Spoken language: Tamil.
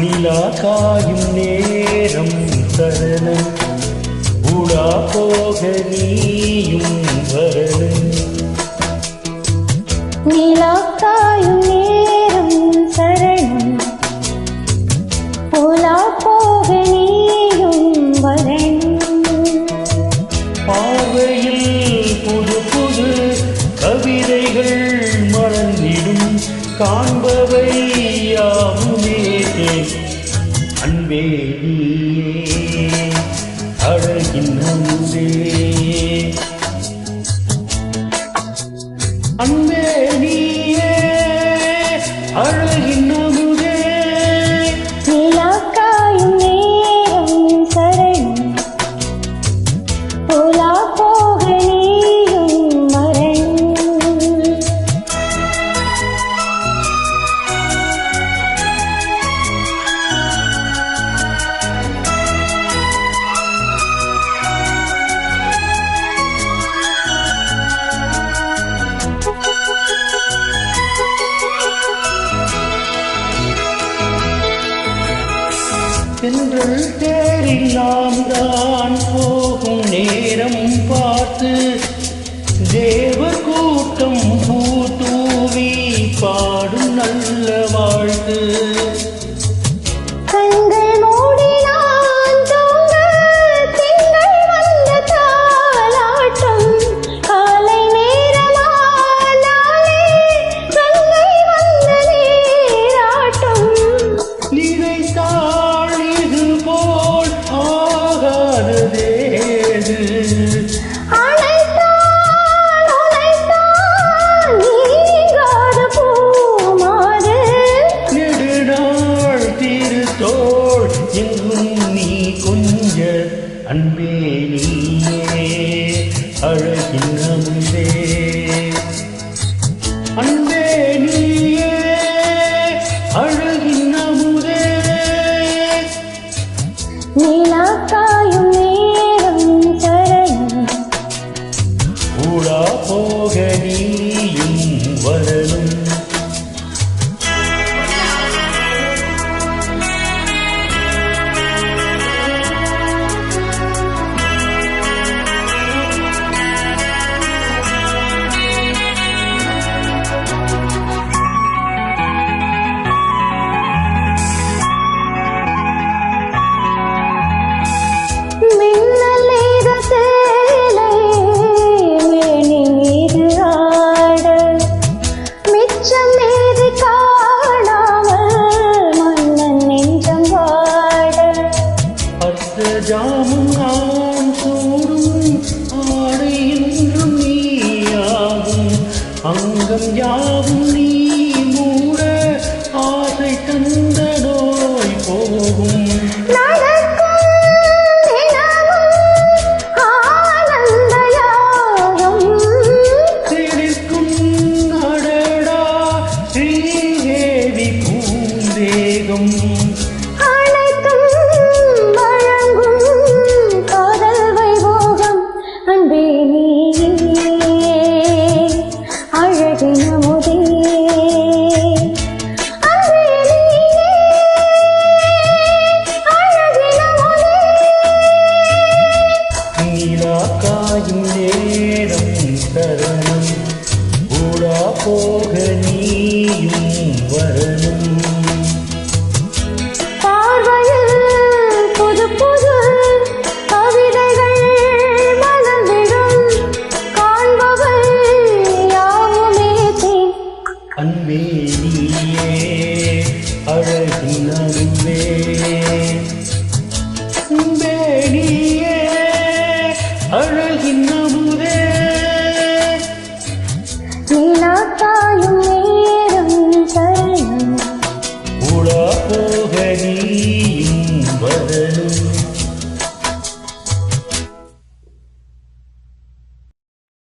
நிலா காயும் நேரம் சரணம் உலா போக நீயும் வரணும். நிலா காயும் நேரம் சரணம் உலா போக நீயும் வரணும். பார்வையில் புது புது கவிதைகள் மறந்திடும் காண்பவை யாவுமே அன்பே நீயே அழகின் அன்பே. அன்பே நீயே அழகின் அமுதே. நிலா காயும் நேரம் சரணம் உலா போக நீயும் வரணும். தென்றல் தேரில் நாம் தான் போகும் நேரம் பார்த்து தேவ கூட்டம் பூத்தூவி பாடும் நல்ல வாழ்த்து. கண்கள் மூடினான் தூங்க திங்கள் வந்த தாலாட்டம். காலை நேரமானாலே கங்கை வந்த நீராட்டம். நினைத்தாள் இது போல் ஆகாததேது. அழைத்தால் உழைத்தால் நீங்காத பூமாது. நெடுநாள் திருத்தோள் எங்கும் நீ கொஞ்ச அன்பே நீயே அழகின் அமுதே. அன்பே நீயே அழகின் அமுதே. நிலா காயும் நேரம் சரணம் ஊடா போக நீயும் வரணும். மின்னல் ஏத சேலை மேனி மீது ஆட. மிச்சம் மீது காணாமல் மன்னன் நெஞ்சம் வாட. அர்த்த ஜாமும் நான் சூடும் ஆடை என்றும் நீயாகும். அங்கம் யாவும் நீ மூட ஆசை தந்த நோய் போகும். நடக்கும் தினமும் ஆனந்த யாகம். சிலிர்க்கும் அடடா ஸ்ரீதேவி பூந்தேகம். அனைத்தும் வழங்கும் காதல் வைபோகம். அன்பே நீயே அழகின் அமுதே. அன்பே நீயே அழகின் அமுதே. நீலா காயும் நேரம் தரணும் ஊடா போக நீயும் வரணும். பார்வையில் புது புது கவிதைகள் மலர்ந்திடும் காண்பவை யாவுமே தேன். அன்பே நீயே அழகின் அன்பே. அன்பே நீயே அழகின்